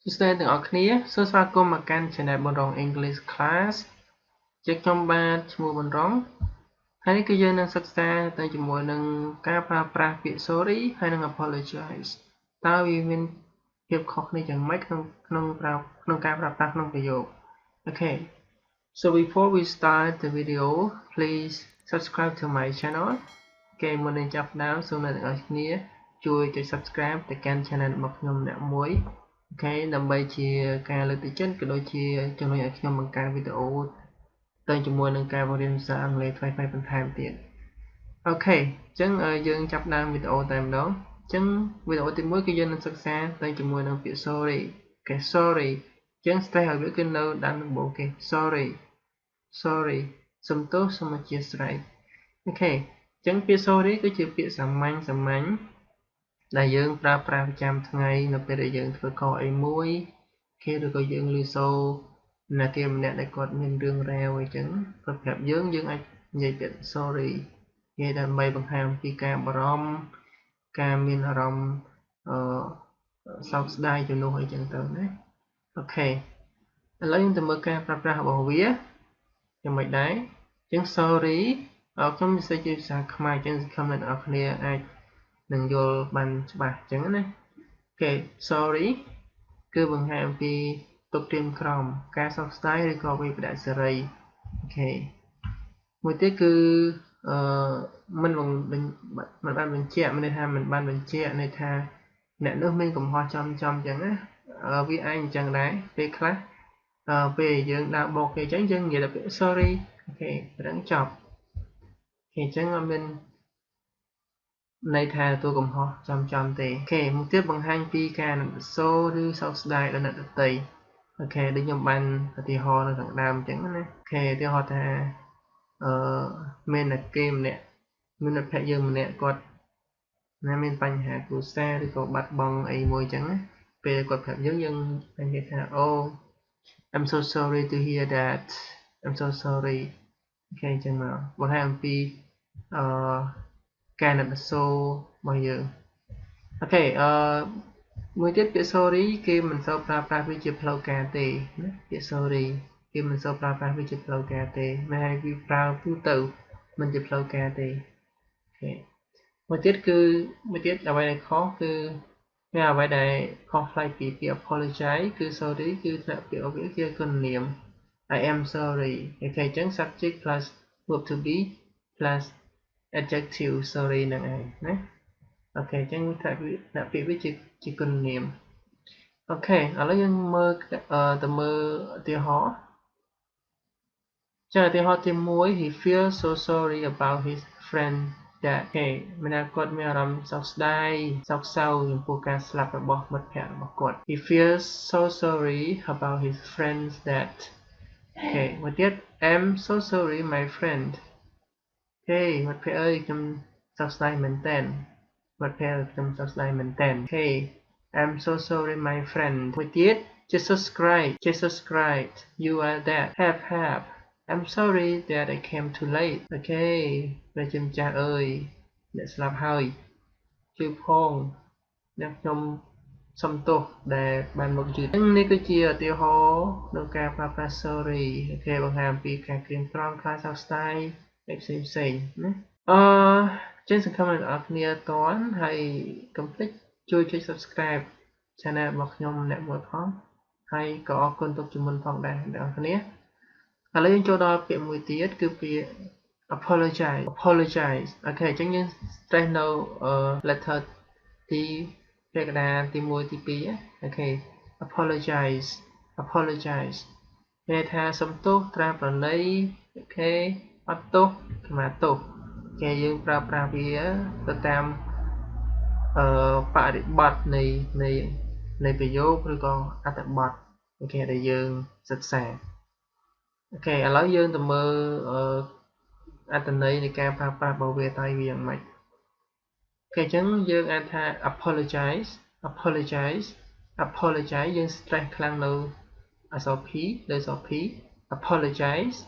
សួស្តីទាំងអស់គ្នាសូមស្វាគមន៍មកកាន់ Channel ប៊ុនរង English Class ជាខ្ញុំបាទឈ្មោះប៊ុនរងហើយនេះគឺយើងនឹងសិក្សាទៅជាមួយនឹងការប្រើប្រាស់ពាក្យ sorry ហើយនិង apologize តើវាមានភាពខុសគ្នាយ៉ាងម៉េចក្នុងការប្រើប្រាស់ក្នុងប្រយោគ Okay so before we start the video please subscribe to my channel គេមុននឹងចាប់ផ្ដើមសូមអ្នកទាំងអស់គ្នាជួយចុច subscribe ទៅកាន់ channel របស់ខ្ញុំអ្នកមួយOkay ដើម្បីជាការលើកទឹកចិត្តក៏ដូចជាជំរុញឲ្យខ្ញុំបង្កើតវីដេអូទៅជាមួយនឹងការបង្រៀនភាសាអង់គ្លេសថ្មីៗបន្ថែមទៀតអូខេអញ្ចឹងយើងចាប់ដើមវីដេអូតែម្ដងអញ្ចឹងវីដេអូទី1គឺយើងនឹងសិក្សាទៅជាមួយនឹងពាក្យ sorry អូខេ sorry អញ្ចឹងស្ទះឲ្យវាគឺនៅដើមដំបូងគេ sorry សុំទោសសូមអធិស្ឋានអូខេអញ្ចឹងពាក្យ sorry គឺជាពាក្យសាមញ្ញដែលយើងប្រើប្រាស់ប្រចាំថ្ងៃនៅពេលដែលយើងធ្វើខុសអីមួយគេឬក៏យើងឮសូរណាគេម្នាក់ដែលគាត់មានរឿងរ៉ាវអីចឹងគាត់ប្រាប់យើងអាចនិយាយពាក្យ sorry គេដើម្បីបង្ហាញអំពីការបារម្ភការមានអារម្មណ៍សោកស្ដាយជំនួសអីចឹងទៅណាអូខេឥឡូវយើងទៅមើលការប្រើប្រាស់របស់វាយ៉ាងម៉េចដែរអញ្ចឹង sorry ខ្ញុំនិយាយជាភាសាខ្មែរអញ្ចឹងសង្ឃឹមអ្នកនរគ្នាអាចនឹងយល់បានច្បាស់អញ្ចឹងណាអូខេ sorry គឺបង្ហាញអំពីទុកត្រៀមក្រមការសោកស្ដាយឬក៏វិបដិសេរីអូខេមួយទៀតគឺមិនបានបញ្ជាក់មានន័យថាមិនបានបញ្ជាក់ន័យថាអ្នកនោះមានកំហុសចំអញ្ចឹងណាវាអាចអញ្ចឹងដែរពេលខ្លះពេលយើងដើរបោកគេអញ្ចឹងយើងនិយាយតែពាក្យ sorry អូខេប៉ុណ្ណឹងចប់អូខេអញ្ចឹងអត់មានន័យថាទទួលកំហុសចំទេអូខេមួយទៀតបង្ហាញពីការណិតសូរឬសោកស្ដាយដល់អ្នកដទៃអូខេដូចខ្ញុំបានឧទាហរណ៍នៅខាងដើមអញ្ចឹងណាអូខេឧទាហរណ៍ថាមានតែគេម្នាក់មានមិត្តភក្តិយើងម្នាក់គាត់មានបញ្ហាគ្រួសារឬក៏បាត់បង់អីមួយអញ្ចឹងណាពេលគាត់ប្រាប់យើងនិយាយថា Oh I'm so sorry to hear that I'm so sorry អូខេអញ្ចឹងមកបង្ហាញអំពីការណិតសូររបស់យើងអូខេមួយទៀតពាក្យ sorry គេមិនសូវប្រើប្រាស់វាជាផ្លូវការទេណាពាក្យ sorry គេមិនសូវប្រើប្រាស់វាជាផ្លូវការទេមិនឲ្យវាប្រើទូទៅមិនជាផ្លូវការទេអូខេមួយទៀតអ្វីដែលខុសគឺមានអ្វីដែលខុសប្លែកពីពាក្យ apologize គឺ sorry គឺថ្នាក់ពាក្យវាជាគុណនាម I am sorry អូខេអញ្ចឹង subject plus verb to be plus adjective sorry ហ្នឹងឯងណាអូខេអញ្ចឹងថ្នាក់ពាក្យវាជាគុណនាមអូខេឥឡូវយើងមើលទៅមើលឧទាហរណ៍ចាឧទាហរណ៍ទី1 he feels so sorry about his friend that មានគាត់មានអារម្មណ៍សោកស្ដាយសោកសៅចំពោះការស្លាប់របស់មិត្តភក្តិរបស់គាត់ he feels so sorry about his friends that មួយទៀត I'm so sorry my friend មិត្តភក្តិអើយខ្ញុំសោកស្ដាយមែនតើមិត្តភក្តិខ្ញុំសោកស្ដាយមែនតើI'm so sorry my friend មួយទៀត Jesus Christ you are dead have I'm sorry that I came too late អូខេព្រះជាម្ចាស់អើយអ្នកស្លាប់ហើយជួយផងអ្នកខ្ញុំសុំទោសដែលបានមកយឺតនេះគឺជាឧទាហរណ៍ក្នុងការប្រើប្រាស់ sorry អូខេបង្ហាញពីការក្រៀមក្រំខ្លាចសោកស្ដាយផ្សេងណាចឹងសង្ឃឹមអ្នកនរគ្នាអត់ទាន់ហើយកុំភ្លេចជួយចុច subscribe channel របស់ខ្ញុំអ្នកមួយផងហើយក៏អរគុណទុកជាមុនផងដែរអ្នកនរគ្នាឥឡូវយើងចូលដល់ពាក្យមួយទៀតគឺពាក្យ apologize អូខេអញ្ចឹងយើង stress នៅ letter ទីពាក្យកណ្ដាលទី1ទី2អូខេ apologize ន័យថាសុំទោសត្រាប្រណីអូខេអត់ទោសខ្មាទោសគេយើងប្រើប្រាស់វាទៅតាមបរិបទនៃប្រយោគឬក៏អត្ថបទអូខេដែលយើងសិក្សាអូខេឥឡូវយើងទៅមើលអត្ថន័យនៃការប្រើប្រាស់របស់វាតើវាយ៉ាងម៉េចអូខេអញ្ចឹងយើងអាចថា apologize យើង stress ខ្លាំងនៅអក្សរ P លើអក្សរ P apologize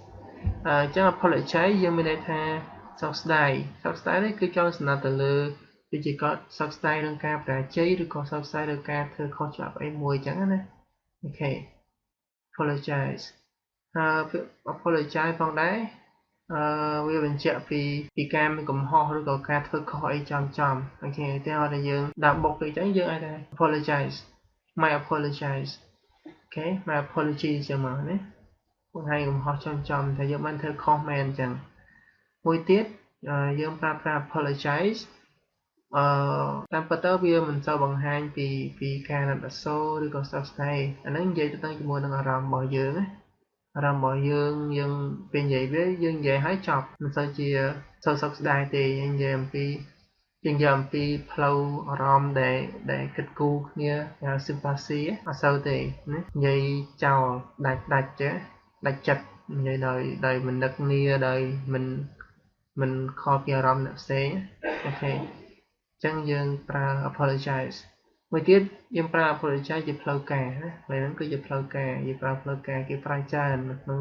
អញ្ចឹង apologize យើងមានន័យថាសោកស្ដាយនេះគឺចង់សំដៅទៅលើដូចជាគាត់សោកស្ដាយនឹងការបរាជ័យឬក៏សោកស្ដាយនឹងការធ្វើខុសច្បាប់អីមួយអញ្ចឹងណា okay apologize apologize ផងដែរវាបញ្ជាក់ពីការមានកំហុសឬក៏ការធ្វើខុសអីចំអូខេឧទាហរណ៍ថាយើងដាក់បុកទៅអញ្ចឹងយើងអាចថា apologize my apologize អូខេ my apology ចឹងមកណាបង្ហាញកំហុសចំតែយើងបានធ្វើខុសមែនអញ្ចឹងមួយទៀតយើងប្រើប្រាស់ apologize តាមពិតទៅវាមិនសូវបង្ហាញពីការរំអសូរឬក៏សោកស្ដាយអាហ្នឹងនិយាយទៅជាមួយនឹងអារម្មណ៍របស់យើងណាអារម្មណ៍របស់យើងពេលនិយាយវាយើងនិយាយឲ្យចប់មិនសូវជាសោកស្ដាយទេយើងនិយាយអំពីផ្លូវអារម្មណ៍ដែលគិតគូរគ្នាហៅ sympathy អត់សូវទេណានិយាយចោលដាច់ចិត្តនិយាយដោយមិននឹកនាដោយមិនខកពីអារម្មណ៍អ្នកផ្សេងអូខេចឹងយើងប្រើ apologize មួយទៀតយើងប្រើ apologize ជាផ្លូវការណាពេលហ្នឹងគឺជាផ្លូវការយើងប្រើផ្លូវការគេប្រើច្រើននៅក្នុង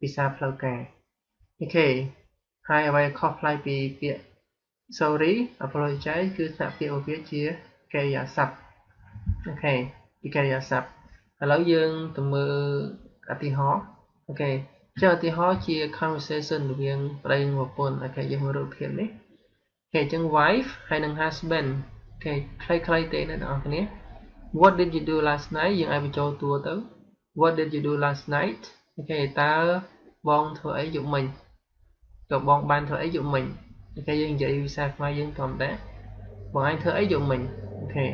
ភាសាផ្លូវការអូខេហើយអ្វីខុសប្លែកពីពាក្យ sorry apologize គឺថាពាក្យវាជាកិរិយាសព្ទអូខេពីកិរិយាសព្ទឥឡូវយើងទៅមើលឧទាហរណ៍អូខេចុះឧទាហរណ៍ជា conversation រវាងប្តីនិងប្រពន្ធអូខេយើងមើលរូបភាពនេះអូខេអញ្ចឹង wife ហើយនិង husband អូខេខ្លីៗទេអ្នកនរគ្នា what did you do last night យើងអាចបញ្ចូលតួទៅ what did you do last night អូខេតើបងធ្វើអីយប់មិញតើបងបានធ្វើអីយប់មិញអូខេយើងនិយាយភាសាខ្មែរយើងធម្មតាបងឯងធ្វើអីយប់មិញអូខេ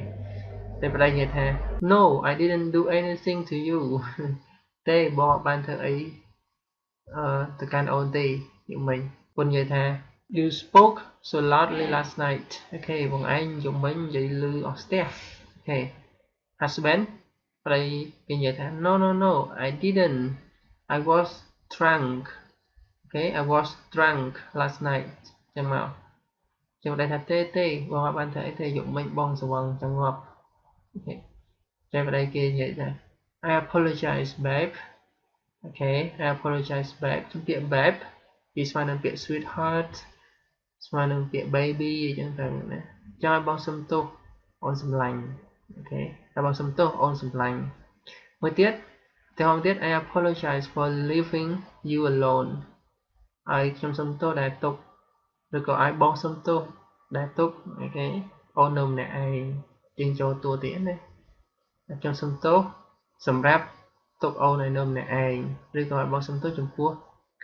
តែប្តីនិយាយថា no I didn't do anything to you ទេបងអត់បានធ្វើអីទៅកាន់អូនទេយប់មិញពុននិយាយថា you spoke so loudly last night អូខេបងឯងយប់មិញនិយាយលឺអស់ស្ទះអូខេ husband ប្តីគេនិយាយថា no I didn't I was drunk okay I was drunk last night ចឹងមកចឹងប្តីថាទេបងអត់បានធ្វើអីទេយប់មិញបងស្វឹងចង្អប់អូខេចឹងប្តីគេនិយាយថា I apologize babe okay I apologize babe ពាក្យ babe វាស្មើនឹងពាក្យ sweetheart ស្មើនឹងពាក្យ baby អញ្ចឹងទៅណាចង់ឲ្យបងសុំទោសអូនសម្លាញ់អូខេហើយបងសុំទោសអូនសម្លាញ់មួយទៀតI apologize for leaving you alone ឲ្យខ្ញុំសុំទោសដែលទុកឬក៏ឲ្យបងសុំទោសដែលទុកអូខេអូននៅម្នាក់ឯងជាងចូលតួទៀតណាខ្ញុំសុំទោសសម្រាប់ទុកអូនឲ្យនៅម្នាក់ឯងឬក៏ឲ្យបងសុំទោសចំពោះ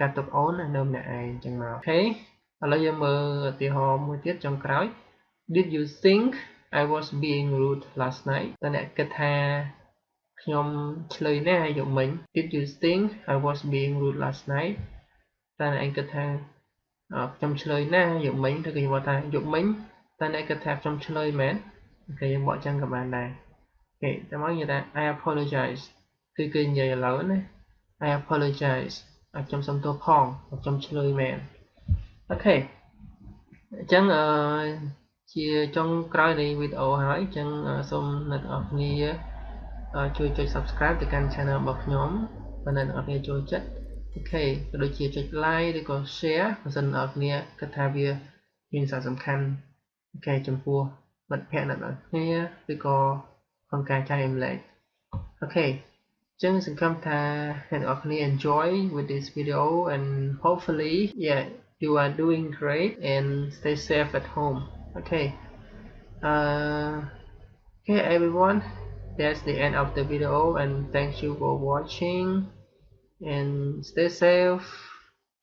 ការទុកអូននៅម្នាក់ឯងចឹងមកអូខេឥឡូវយើងមើលឧទាហរណ៍មួយទៀតចុងក្រោយ Did you think I was being rude last night តើអ្នកគិតថាខ្ញុំឆ្លើយណាស់យប់មិញ Did you think I was being rude last night តើអ្នកគិតថាខ្ញុំឆ្លើយណាស់យប់មិញឬក៏ខ្ញុំบอกថាយប់មិញតើអ្នកគិតថាខ្ញុំឆ្លើយមែនអូខេយើងបកចឹងក៏បានដែរអូខេតែមកនិយាយថា I apologize គឺគេនិយាយឥឡូវណា I apologize ខ្ញុំសុំទោសផងខ្ញុំឆ្លើយមែនអូខេអញ្ចឹងជាចុងក្រោយនៃវីដេអូហើយអញ្ចឹងសូមអ្នកនរគ្នាជួយចុច subscribe ទៅកាន់ channel របស់ខ្ញុំបើអ្នកនរគ្នាចូលចិត្តអូខេក៏ដូចជាចុច like ឬក៏ share បើសិនអ្នកនរគ្នាគិតថាវាមានសារៈសំខាន់អូខេចំពោះមិត្តភ័ក្តិអ្នកនរគ្នាឬក៏ក្នុងការចែករំលែកអូខេចឹងសង្ឃឹមថាអ្នកនរគ្នា enjoy with this video and hopefully yeah you are doing great and stay safe at home okay okay everyone that's the end of the video and thank you for watching and stay safe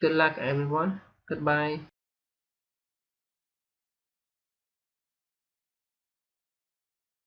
good luck everyone goodbye